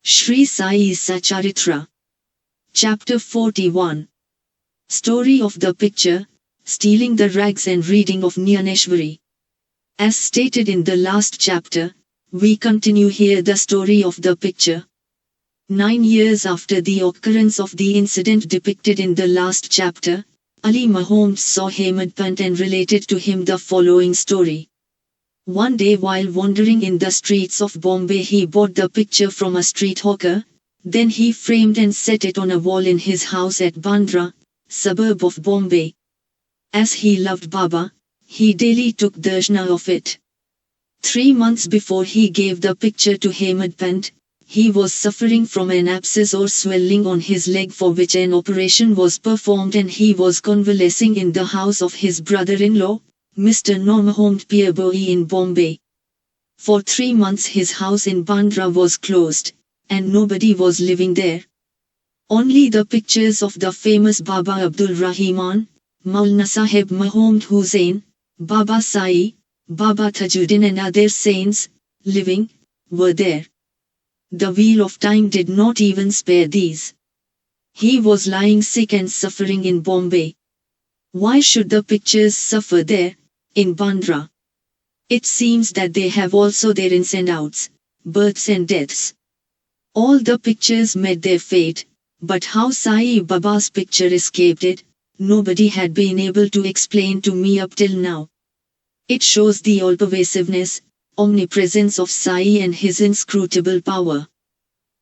Sri Sai Satcharitra. Chapter 41. Story of the picture, stealing the rags and reading of Nyaneshwari. As stated in the last chapter, we continue here the story of the picture. 9 years after the occurrence of the incident depicted in the last chapter, Ali Mahomd saw Hemadpant and related to him the following story. One day while wandering in the streets of Bombay he bought the picture from a street hawker, then he framed and set it on a wall in his house at Bandra, suburb of Bombay. As he loved Baba, he daily took darshana of it. 3 months before he gave the picture to Hemadpant, he was suffering from an abscess or swelling on his leg for which an operation was performed and he was convalescing in the house of his brother-in-law, Mr. Mahomd Pierboi in Bombay. For 3 months his house in Bandra was closed, and nobody was living there. Only the pictures of the famous Baba Abdul Rahman, Maulana Sahib Mahomd Hussain, Baba Sai, Baba Tajuddin and other saints, living, were there. The wheel of time did not even spare these. He was lying sick and suffering in Bombay. Why should the pictures suffer there, in Bandra? It seems that they have also their ins and outs, births and deaths. All the pictures met their fate, but how Sai Baba's picture escaped it, nobody had been able to explain to me up till now. It shows the all-pervasiveness, omnipresence of Sai and his inscrutable power.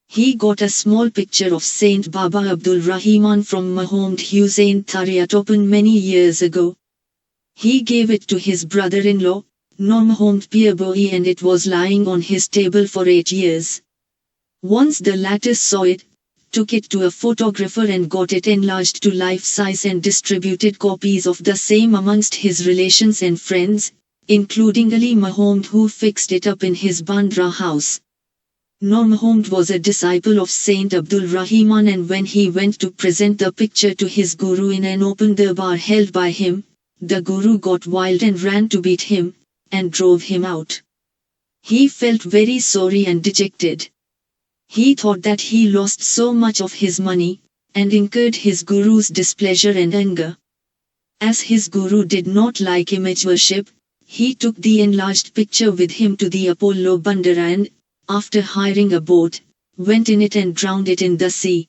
He got a small picture of Saint Baba Abdul Rahman from Mahomd Hussain Tariatopan many years ago. He gave it to his brother-in-law, Mahomd Pierboi, and it was lying on his table for 8 years. Once the latter saw it, took it to a photographer and got it enlarged to life size and distributed copies of the same amongst his relations and friends, including Ali Mahomd, who fixed it up in his Bandra house. Mahomd was a disciple of Saint Abdul Rahman, and when he went to present the picture to his guru in an open darbar held by him, the guru got wild and ran to beat him, and drove him out. He felt very sorry and dejected. He thought that he lost so much of his money, and incurred his guru's displeasure and anger. As his guru did not like image worship, he took the enlarged picture with him to the Apollo Bandara and, after hiring a boat, went in it and drowned it in the sea.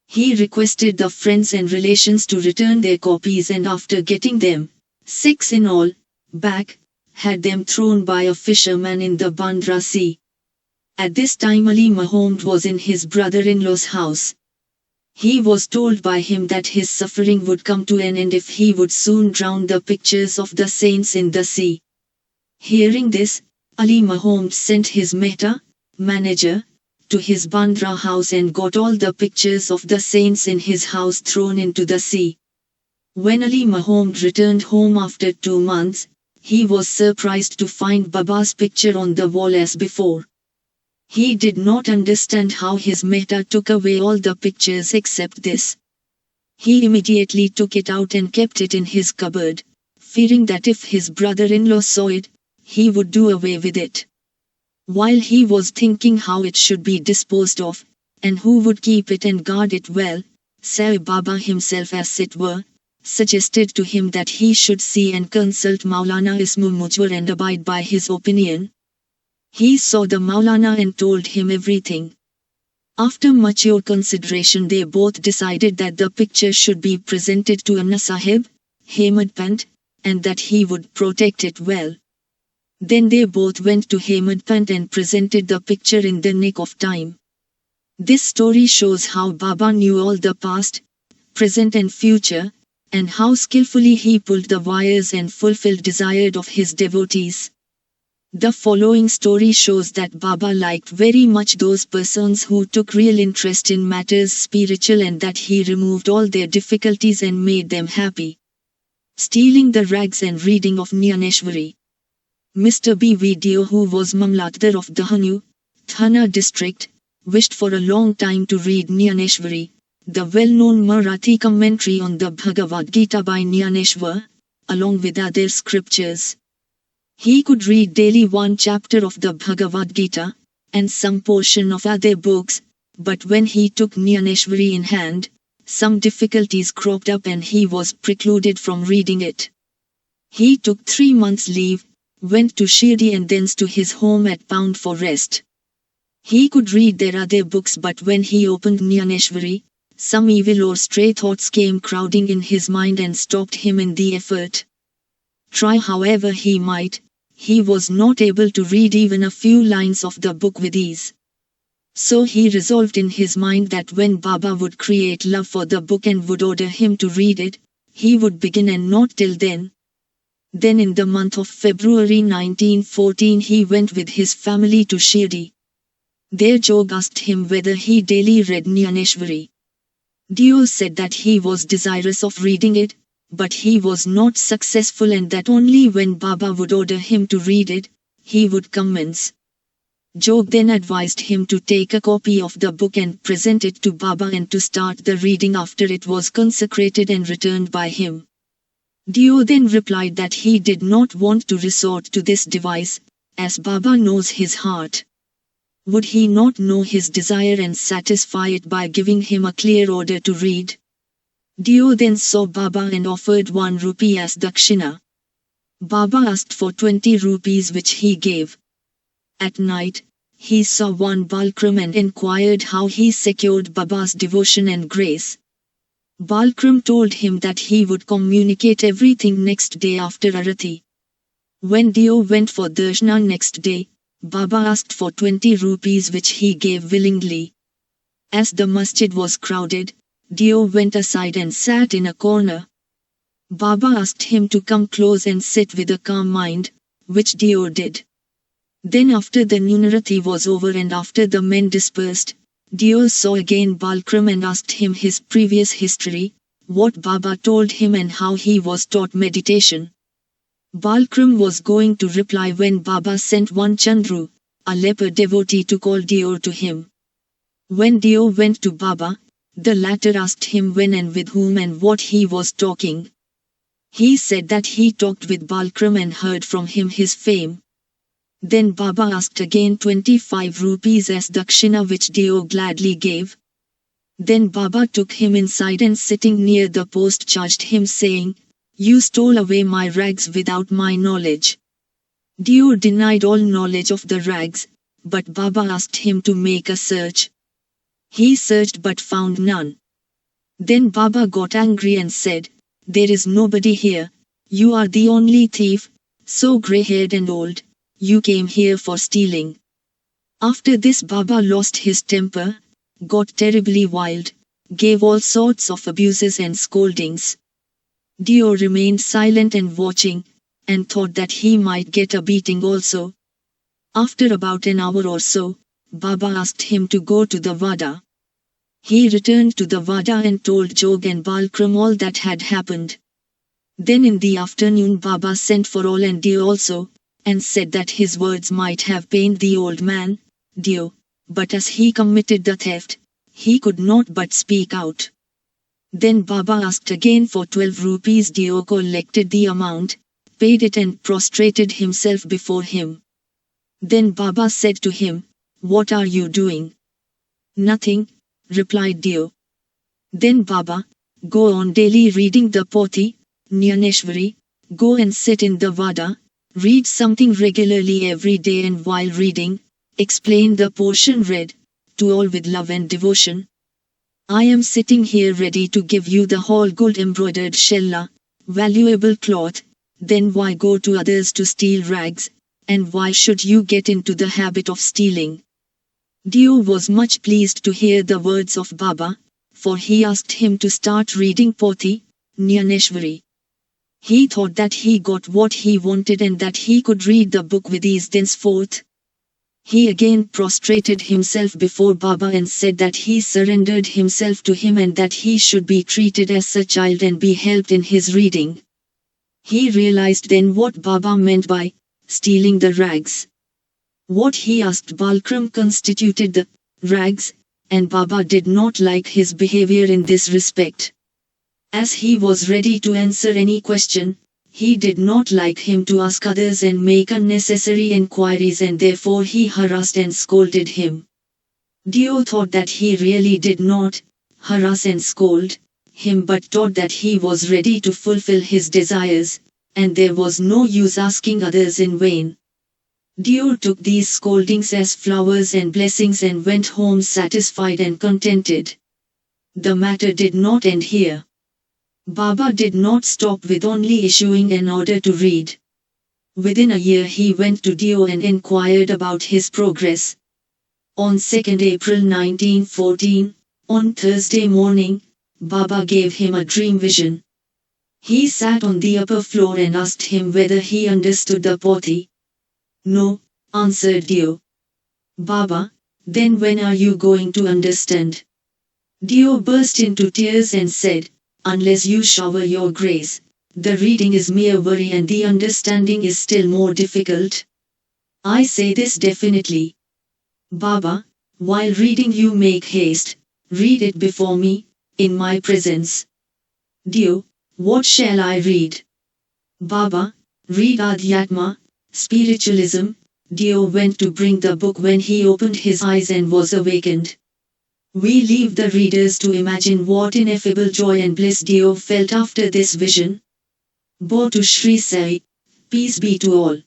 He requested the friends and relations to return their copies, and after getting them, 6 in all, back, had them thrown by a fisherman in the Bandra Sea. At this time Ali Mahomd was in his brother-in-law's house. He was told by him that his suffering would come to an end if he would soon drown the pictures of the saints in the sea. Hearing this, Ali Mahomd sent his Mehta, manager, to his Bandra house and got all the pictures of the saints in his house thrown into the sea. When Ali Mahomd returned home after 2 months, he was surprised to find Baba's picture on the wall as before. He did not understand how his Mehta took away all the pictures except this. He immediately took it out and kept it in his cupboard, fearing that if his brother-in-law saw it, he would do away with it. While he was thinking how it should be disposed of, and who would keep it and guard it well, Sai Baba himself, as it were, suggested to him that he should see and consult Maulana Ismu Mujwar and abide by his opinion. He saw the Maulana and told him everything. After mature consideration they both decided that the picture should be presented to Anna Sahib, Hemadpant, and that he would protect it well. Then they both went to Hemadpant and presented the picture in the nick of time. This story shows how Baba knew all the past, present and future, and how skillfully he pulled the wires and fulfilled desired of his devotees. The following story shows that Baba liked very much those persons who took real interest in matters spiritual, and that he removed all their difficulties and made them happy. Stealing the rags and reading of Nyaneshwari. Mr. B. Video, who was Mamlatdar of Dahanu, Thana district, wished for a long time to read Nyaneshwari, the well-known Marathi commentary on the Bhagavad Gita by Nyaneshwar, along with other scriptures. He could read daily 1 chapter of the Bhagavad Gita, and some portion of other books, but when he took Nyaneshwari in hand, some difficulties cropped up and he was precluded from reading it. He took 3 months' leave, went to Shirdi and thence to his home at Pound for rest. He could read their other books, but when he opened Nyaneshwari, some evil or stray thoughts came crowding in his mind and stopped him in the effort. Try however he might, he was not able to read even a few lines of the book with ease. So he resolved in his mind that when Baba would create love for the book and would order him to read it, he would begin and not till then. Then in the month of February 1914 he went with his family to Shirdi. There Jog asked him whether he daily read Nyaneshwari. Dio said that he was desirous of reading it, but he was not successful and that only when Baba would order him to read it, he would commence. Jog then advised him to take a copy of the book and present it to Baba and to start the reading after it was consecrated and returned by him. Dio then replied that he did not want to resort to this device, as Baba knows his heart. Would he not know his desire and satisfy it by giving him a clear order to read? Dio then saw Baba and offered 1 rupee as dakshina. Baba asked for 20 rupees which he gave. At night, he saw one Balkram and inquired how he secured Baba's devotion and grace. Balkram told him that he would communicate everything next day after Arati. When Dio went for darshana next day, Baba asked for 20 rupees which he gave willingly. As the masjid was crowded, Dio went aside and sat in a corner. Baba asked him to come close and sit with a calm mind, which Dio did. Then after the Nunarati was over and after the men dispersed, Dio saw again Balkram and asked him his previous history, what Baba told him and how he was taught meditation. Balkram was going to reply when Baba sent one Chandru, a leper devotee, to call Dio to him. When Dio went to Baba, the latter asked him when and with whom and what he was talking. He said that he talked with Balkram and heard from him his fame. Then Baba asked again 25 rupees as dakshina which Dio gladly gave. Then Baba took him inside and sitting near the post charged him saying, "You stole away my rags without my knowledge." Dio denied all knowledge of the rags, but Baba asked him to make a search. He searched but found none. Then Baba got angry and said, "There is nobody here, you are the only thief, so grey-haired and old, you came here for stealing." After this Baba lost his temper, got terribly wild, gave all sorts of abuses and scoldings. Dio remained silent and watching, and thought that he might get a beating also. After about an hour or so, Baba asked him to go to the Vada. He returned to the Vada and told Jog and Balkram all that had happened. Then in the afternoon Baba sent for all and Dio also, and said that his words might have pained the old man, Dio, but as he committed the theft, he could not but speak out. Then Baba asked again for 12 rupees. Dio collected the amount, paid it and prostrated himself before him. Then Baba said to him, "What are you doing?" "Nothing," replied Dio. Then Baba, "Go on daily reading the Pothi, Nyaneshwari, go and sit in the Vada, read something regularly every day and while reading, explain the portion read, to all with love and devotion. I am sitting here ready to give you the whole gold embroidered shella, valuable cloth, then why go to others to steal rags, and why should you get into the habit of stealing?" Dio was much pleased to hear the words of Baba, for he asked him to start reading Pothi, Nyaneshwari. He thought that he got what he wanted and that he could read the book with ease thenceforth. He again prostrated himself before Baba and said that he surrendered himself to him and that he should be treated as a child and be helped in his reading. He realized then what Baba meant by stealing the rags. What he asked Balkram constituted the rags, and Baba did not like his behavior in this respect. As he was ready to answer any question, He did not like him to ask others and make unnecessary enquiries, and therefore he harassed and scolded him. Dio thought that he really did not harass and scold him, but thought that he was ready to fulfill his desires, and there was no use asking others in vain. Dio took these scoldings as flowers and blessings and went home satisfied and contented. The matter did not end here. Baba did not stop with only issuing an order to read. Within a year he went to Dio and inquired about his progress. On 2nd April 1914, on Thursday morning, Baba gave him a dream vision. He sat on the upper floor and asked him whether he understood the pothi. No, answered Dio. Baba, then when are you going to understand? Dio burst into tears and said, unless you shower your grace, the reading is mere worry and the understanding is still more difficult. I say this definitely. Baba, while reading you make haste, read it before me, in my presence. Dio, what shall I read? Baba, read Adhyatma, spiritualism. Dio went to bring the book when he opened his eyes and was awakened. We leave the readers to imagine what ineffable joy and bliss Dio felt after this vision. Bo to Shri Sai, peace be to all.